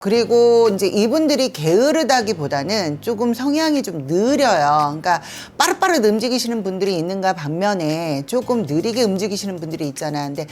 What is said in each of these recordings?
그리고 이제 이분들이 게으르다기보다는 조금 성향이 좀 느려요. 그러니까 빠릇빠릇 움직이시는 분들이 있는가 반면에 조금 느리게 움직이시는 분들이 있잖아. 근데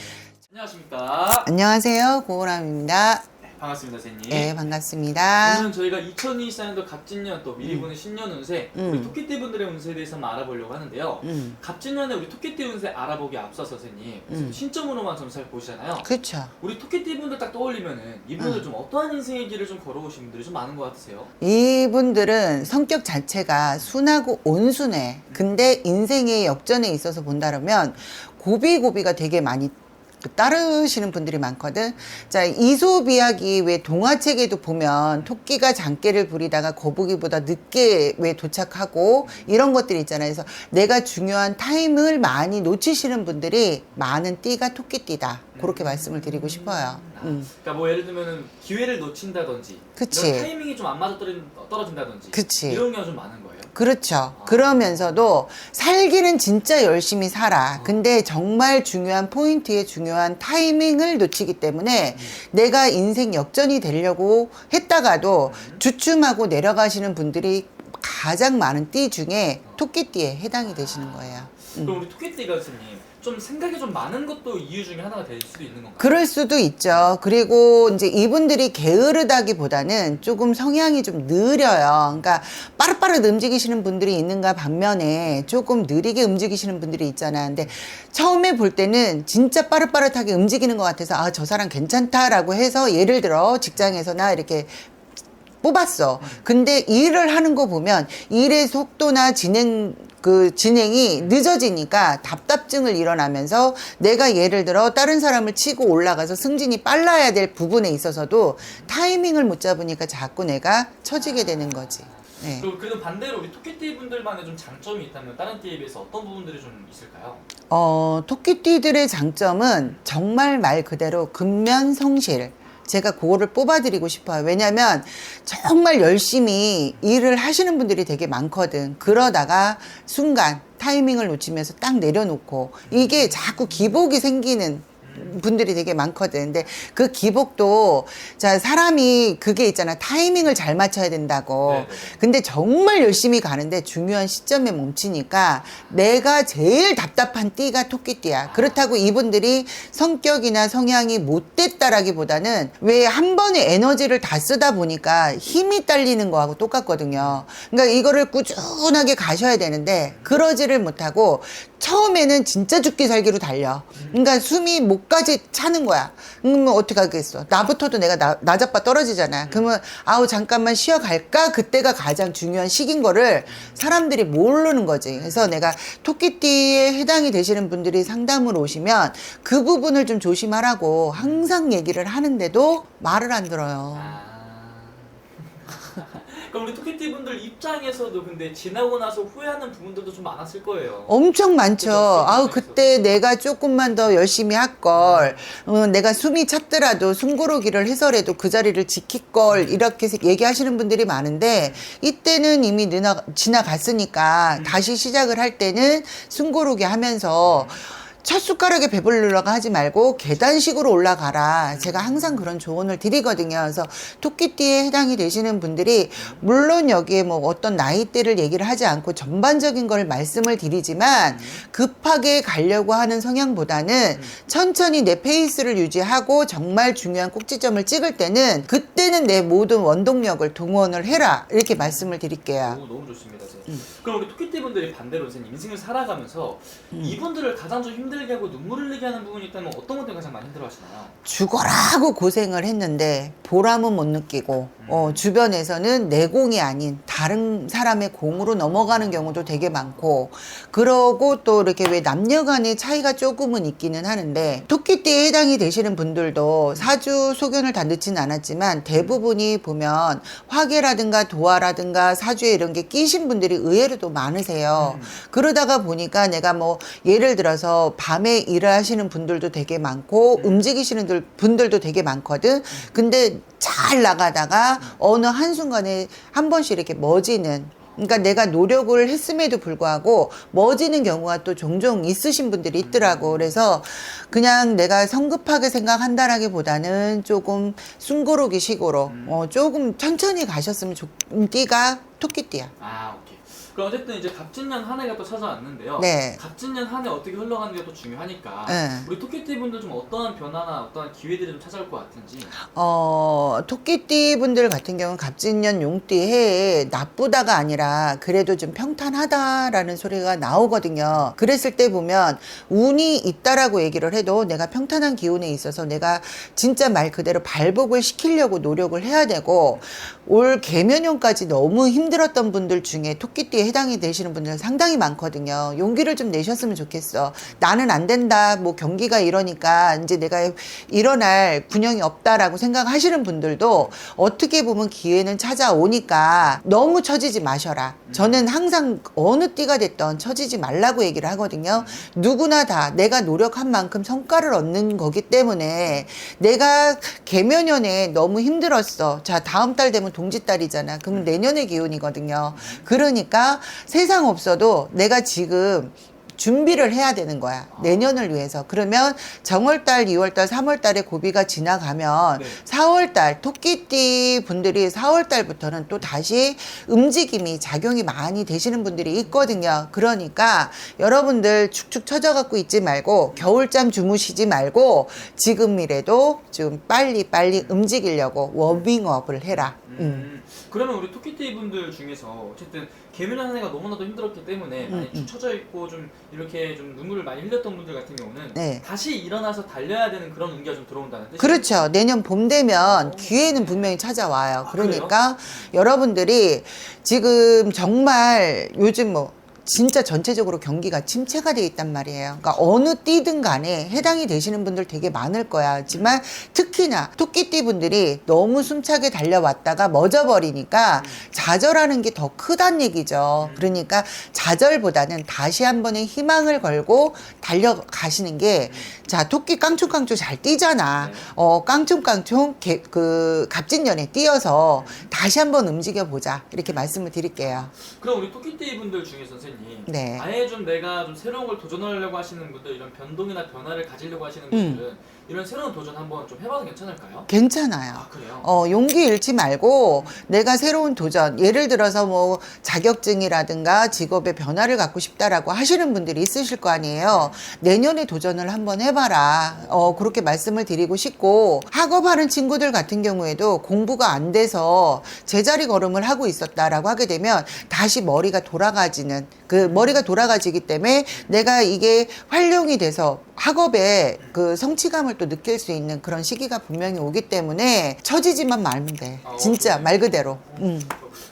안녕하십니까. 안녕하세요, 고은함입니다. 반갑습니다, 선생님. 네, 반갑습니다. 오늘은 저희가 2024년도 갑진년 또 미리 보는 신년 운세, 우리 토끼띠 분들의 운세에 대해서 한번 알아보려고 하는데요. 갑진년에 우리 토끼띠 운세 알아보기 앞서서 선생님, 신점으로만 점수를 보시잖아요. 그렇죠. 우리 토끼띠 분들 딱 떠올리면은 이분들 좀 어떠한 인생의 길을 좀 걸어오신 분들이 좀 많은 것 같으세요? 이분들은 성격 자체가 순하고 온순해. 근데 인생의 역전에 있어서 본다면 고비고비가 되게 많이 따르시는 분들이 많거든. 자, 이솝 이야기 왜 동화책에도 보면 토끼가 장깨를 부리다가 거북이보다 늦게 왜 도착하고 이런 것들이 있잖아요. 그래서 내가 중요한 타임을 많이 놓치시는 분들이 많은 띠가 토끼띠다. 그렇게 말씀을 드리고 싶어요. 그러니까 뭐 예를 들면은 기회를 놓친다든지, 그치. 이런 타이밍이 좀 안 맞아 떨어진다든지, 그치. 이런 경우가 좀 많은 거예요. 그렇죠. 그러면서도 살기는 진짜 열심히 살아. 근데 정말 중요한 포인트에 중요한 타이밍을 놓치기 때문에 내가 인생 역전이 되려고 했다가도 주춤하고 내려가시는 분들이 가장 많은 띠 중에 토끼띠에 해당이 되시는 거예요. 그럼 우리 토끼띠가 선생님 좀 생각이 좀 많은 것도 이유 중에 하나가 될 수도 있는 건가요? 그럴 수도 있죠. 그리고 이제 이분들이 게으르다기보다는 조금 성향이 좀 느려요. 그러니까 빠릇빠릇 움직이시는 분들이 있는가 반면에 조금 느리게 움직이시는 분들이 있잖아. 근데 처음에 볼 때는 진짜 빠릇빠릇하게 움직이는 것 같아서 아, 저 사람 괜찮다라고 해서 예를 들어 직장에서나 이렇게 뽑았어. 근데 일을 하는 거 보면 일의 속도나 진행이 늦어지니까 답답증을 일어나면서 내가 예를 들어 다른 사람을 치고 올라가서 승진이 빨라야 될 부분에 있어서도 타이밍을 못 잡으니까 자꾸 내가 처지게 되는 거지. 네. 그럼 그래도 반대로 우리 토끼띠 분들만의 좀 장점이 있다면 다른 띠에 비해서 어떤 부분들이 좀 있을까요? 토끼띠들의 장점은 정말 말 그대로 근면성실. 제가 그거를 뽑아드리고 싶어요. 왜냐면 정말 열심히 일을 하시는 분들이 되게 많거든. 그러다가 순간 타이밍을 놓치면서 딱 내려놓고 이게 자꾸 기복이 생기는 분들이 되게 많거든. 근데 그 기복도 자 사람이 그게 있잖아. 타이밍을 잘 맞춰야 된다고. 네네. 근데 정말 열심히 가는데 중요한 시점에 멈추니까 내가 제일 답답한 띠가 토끼띠야. 그렇다고 이분들이 성격이나 성향이 못됐다라기보다는 왜 한 번에 에너지를 다 쓰다 보니까 힘이 딸리는 거하고 똑같거든요. 그러니까 이거를 꾸준하게 가셔야 되는데 그러지를 못하고 처음에는 진짜 죽기 살기로 달려. 그러니까 숨이 목까지 차는 거야. 그러면 어떻게 하겠어? 나부터도 내가 나자빠 떨어지잖아. 그러면 아우 잠깐만 쉬어갈까? 그때가 가장 중요한 시기인 거를 사람들이 모르는 거지. 그래서 내가 토끼띠에 해당이 되시는 분들이 상담으로 오시면 그 부분을 좀 조심하라고 항상 얘기를 하는데도 말을 안 들어요. 그럼 우리 토끼띠 분들 입장에서도 근데 지나고 나서 후회하는 부분들도 좀 많았을 거예요. 엄청 많죠. 그죠? 아우, 그때 내가 조금만 더 열심히 할걸. 내가 숨이 찼더라도 숨고르기를 해서라도 그 자리를 지킬걸. 이렇게 얘기하시는 분들이 많은데, 이때는 이미 지나갔으니까 다시 시작을 할 때는 숨고르기 하면서 첫 숟가락에 배부르려고 하지 말고 계단식으로 올라가라. 제가 항상 그런 조언을 드리거든요. 그래서 토끼띠에 해당이 되시는 분들이 물론 여기에 뭐 어떤 나이대를 얘기를 하지 않고 전반적인 걸 말씀을 드리지만 급하게 가려고 하는 성향보다는 천천히 내 페이스를 유지하고 정말 중요한 꼭지점을 찍을 때는 그때는 내 모든 원동력을 동원을 해라. 이렇게 말씀을 드릴게요. 너무 좋습니다. 그럼 우리 토끼띠 분들이 반대로 선생님 인생을 살아가면서 이분들을 가장 좀 힘들게 하고 눈물을 흘리게 하는 부분이 있다면 어떤 것들이 가장 많이 힘들어하시나요? 죽어라고 고생을 했는데 보람은 못 느끼고 주변에서는 내 공이 아닌 다른 사람의 공으로 넘어가는 경우도 되게 많고 그러고 또 이렇게 왜 남녀 간의 차이가 조금은 있기는 하는데 토끼띠에 해당이 되시는 분들도 사주 소견을 다 넣지는 않았지만 대부분이 보면 화계라든가 도화라든가 사주에 이런 게 끼신 분들이 의외로도 많으세요. 그러다가 보니까 내가 뭐 예를 들어서 밤에 일을 하시는 분들도 되게 많고 움직이시는 분들도 되게 많거든. 근데 잘 나가다가 어느 한순간에 한 번씩 이렇게 멎이는 그러니까 내가 노력을 했음에도 불구하고 멎지는 경우가 또 종종 있으신 분들이 있더라고. 그래서 그냥 내가 성급하게 생각한다라기보다는 조금 숨고르기 식으로 조금 천천히 가셨으면 좋은 띠가 토끼띠야. 아, 오케이. 그럼 어쨌든 이제 갑진년 한 해가 또 찾아왔는데요. 네. 갑진년 한 해 어떻게 흘러가는게 또 중요하니까 네. 우리 토끼띠 분들 좀 어떠한 변화나 어떠한 기회들이 좀 찾아올 것 같은지. 토끼띠 분들 같은 경우는 갑진년 용띠 해에 나쁘다가 아니라 그래도 좀 평탄하다라는 소리가 나오거든요. 그랬을 때 보면 운이 있다라고 얘기를 해도 내가 평탄한 기운에 있어서 내가 진짜 말 그대로 발복을 시키려고 노력을 해야 되고, 올 개면연까지 너무 힘들었던 분들 중에 토끼띠에 해당이 되시는 분들 상당히 많거든요. 용기를 좀 내셨으면 좋겠어. 나는 안 된다, 뭐 경기가 이러니까 이제 내가 일어날 군형이 없다라고 생각하시는 분들도 어떻게 보면 기회는 찾아오니까 너무 처지지 마셔라. 저는 항상 어느 띠가 됐던 처지지 말라고 얘기를 하거든요. 누구나 다 내가 노력한 만큼 성과를 얻는 거기 때문에, 내가 개면연에 너무 힘들었어. 자, 다음 달 되면 동짓달이잖아. 그럼 내년의 기운이거든요. 그러니까 세상 없어도 내가 지금 준비를 해야 되는 거야. 내년을 위해서. 그러면 정월달, 2월달, 3월달에 고비가 지나가면 네. 4월달, 토끼띠 분들이 4월달부터는 또 다시 움직임이, 작용이 많이 되시는 분들이 있거든요. 그러니까 여러분들 축축 처져갖고 있지 말고, 겨울잠 주무시지 말고, 지금이라도 좀 빨리 움직이려고 워밍업을 해라. 그러면 우리 토끼띠 분들 중에서 어쨌든 개면한 한 해가 너무나도 힘들었기 때문에 많이 축 처져 있고 좀 이렇게 좀 눈물을 많이 흘렸던 분들 같은 경우는 네. 다시 일어나서 달려야 되는 그런 운기가 좀 들어온다는 뜻이죠. 그렇죠. 내년 봄 되면 기회는 분명히 찾아와요. 아, 그러니까 여러분들이 지금 정말 요즘 뭐 진짜 전체적으로 경기가 침체가 돼 있단 말이에요. 그러니까 어느 띠든 간에 해당이 되시는 분들 되게 많을 거야. 하지만 특히나 토끼띠 분들이 너무 숨차게 달려왔다가 멎어버리니까 좌절하는 게 더 크단 얘기죠. 그러니까 좌절보다는 다시 한 번의 희망을 걸고 달려가시는 게, 자, 토끼 깡충깡충 잘 뛰잖아. 깡충깡충 그 갑진년에 뛰어서 다시 한번 움직여 보자. 이렇게 말씀을 드릴게요. 그럼 우리 토끼띠 분들 중에 선생님, 네. 아예 좀 내가 좀 새로운 걸 도전하려고 하시는 분들, 이런 변동이나 변화를 가지려고 하시는 분들은 이런 새로운 도전 한번 좀 해봐도 괜찮을까요? 괜찮아요. 아, 그래요? 용기 잃지 말고 내가 새로운 도전, 예를 들어서 뭐 자격증이라든가 직업의 변화를 갖고 싶다라고 하시는 분들이 있으실 거 아니에요. 내년에 도전을 한번 해봐라. 그렇게 말씀을 드리고 싶고, 학업하는 친구들 같은 경우에도 공부가 안 돼서 제자리 걸음을 하고 있었다라고 하게 되면 다시 머리가 돌아가지는, 그 머리가 돌아가지기 때문에 내가 이게 활용이 돼서 학업에 그 성취감을 또 느낄 수 있는 그런 시기가 분명히 오기 때문에 처지지만 말면 돼. 진짜 말 그대로.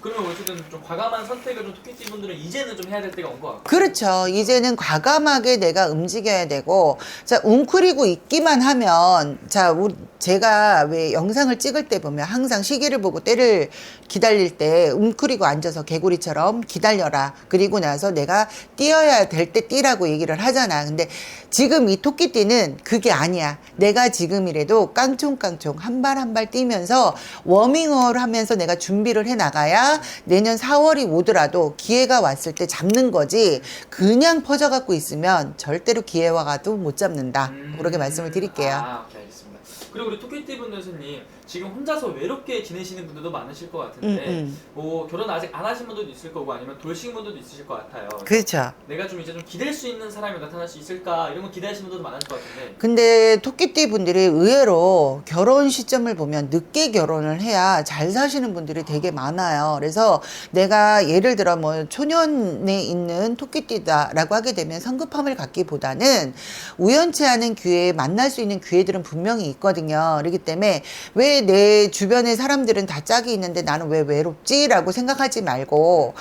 그러면 어쨌든 좀 과감한 선택을 좀 토끼띠 분들은 이제는 좀 해야 될 때가 온 것 같고. 그렇죠. 이제는 과감하게 내가 움직여야 되고, 자, 웅크리고 있기만 하면, 자, 제가 왜 영상을 찍을 때 보면 항상 시계를 보고 때를 기다릴 때 웅크리고 앉아서 개구리처럼 기다려라. 그리고 나서 내가 뛰어야 될 때 뛰라고 얘기를 하잖아. 근데 지금 이 토끼띠는 그게 아니야. 내가 지금이라도 깡총깡총 한 발 한 발 뛰면서 워밍업을 하면서 내가 준비를 해 나가야 내년 4월이 오더라도 기회가 왔을 때 잡는 거지, 그냥 퍼져갖고 있으면 절대로 기회와 가도 못 잡는다. 그렇게 말씀을 드릴게요. 아, 오케이, 알겠습니다. 그리고 우리 토끼띠 분들 선생님, 지금 혼자서 외롭게 지내시는 분들도 많으실 것 같은데 뭐 결혼 아직 안 하신 분들도 있을 거고 아니면 돌싱 분들도 있으실 것 같아요. 그렇죠. 내가 좀 이제 좀 기댈 수 있는 사람이 나타날 수 있을까, 이런 거 기대하시는 분들도 많을 것 같은데. 근데 토끼띠 분들이 의외로 결혼 시점을 보면 늦게 결혼을 해야 잘 사시는 분들이 되게 많아요. 그래서 내가 예를 들어 뭐 초년에 있는 토끼띠다라고 하게 되면 성급함을 갖기보다는 우연치 않은 기회에 만날 수 있는 기회들은 분명히 있거든요. 그렇기 때문에 왜 내 주변의 사람들은 다 짝이 있는데 나는 왜 외롭지? 라고 생각하지 말고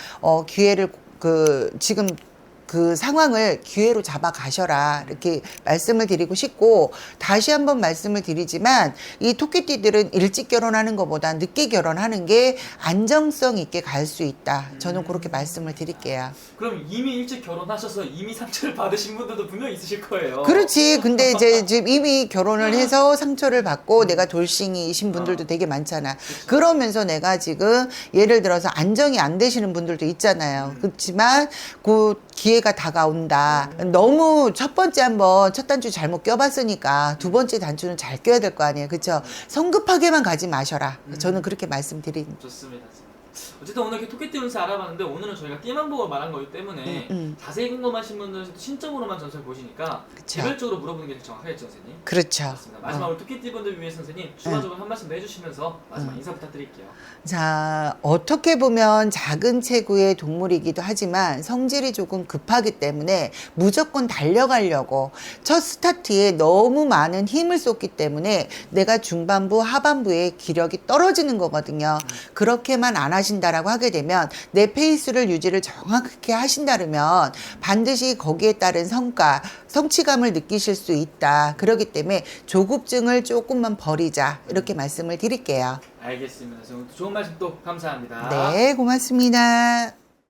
기회를 지금 그 상황을 기회로 잡아 가셔라 이렇게 말씀을 드리고 싶고, 다시 한번 말씀을 드리지만 이 토끼띠들은 일찍 결혼하는 것보다 늦게 결혼하는 게 안정성 있게 갈 수 있다. 저는 그렇게 말씀을 드릴게요. 그럼 이미 일찍 결혼하셔서 이미 상처를 받으신 분들도 분명히 있으실 거예요. 그렇지. 근데 이제 지금 이미 결혼을 해서 상처를 받고 내가 돌싱이신 분들도 되게 많잖아. 그러면서 내가 지금 예를 들어서 안정이 안 되시는 분들도 있잖아요. 그렇지만 그 기회가 다가온다. 너무 첫 번째 한번 첫 단추 잘못 껴봤으니까 두 번째 단추는 잘 껴야 될 거 아니에요. 그렇죠? 성급하게만 가지 마셔라. 저는 그렇게 말씀드립니다. 좋습니다. 어쨌든 오늘 이렇게 토끼띠 운세 알아봤는데, 오늘은 저희가 띠만 보고 말한 거기 때문에 자세히 궁금하신 분들은 신점으로만 전설 보시니까 그쵸. 개별적으로 물어보는 게 정확하겠죠, 선생님? 그렇죠. 맞습니다. 마지막으로 토끼띠 분들 위해 선생님 추가적으로 한 말씀 더 해주시면서 마지막 인사 부탁드릴게요. 자, 어떻게 보면 작은 체구의 동물이기도 하지만 성질이 조금 급하기 때문에 무조건 달려가려고 첫 스타트에 너무 많은 힘을 쏟기 때문에 내가 중반부, 하반부에 기력이 떨어지는 거거든요. 그렇게만 안 하신다라고 하게 되면 내 페이스를 유지를 정확하게 하신다면 반드시 거기에 따른 성과, 성취감을 느끼실 수 있다. 그렇기 때문에 조급증을 조금만 버리자. 이렇게 말씀을 드릴게요. 알겠습니다. 좋은 말씀 또 감사합니다. 네, 고맙습니다.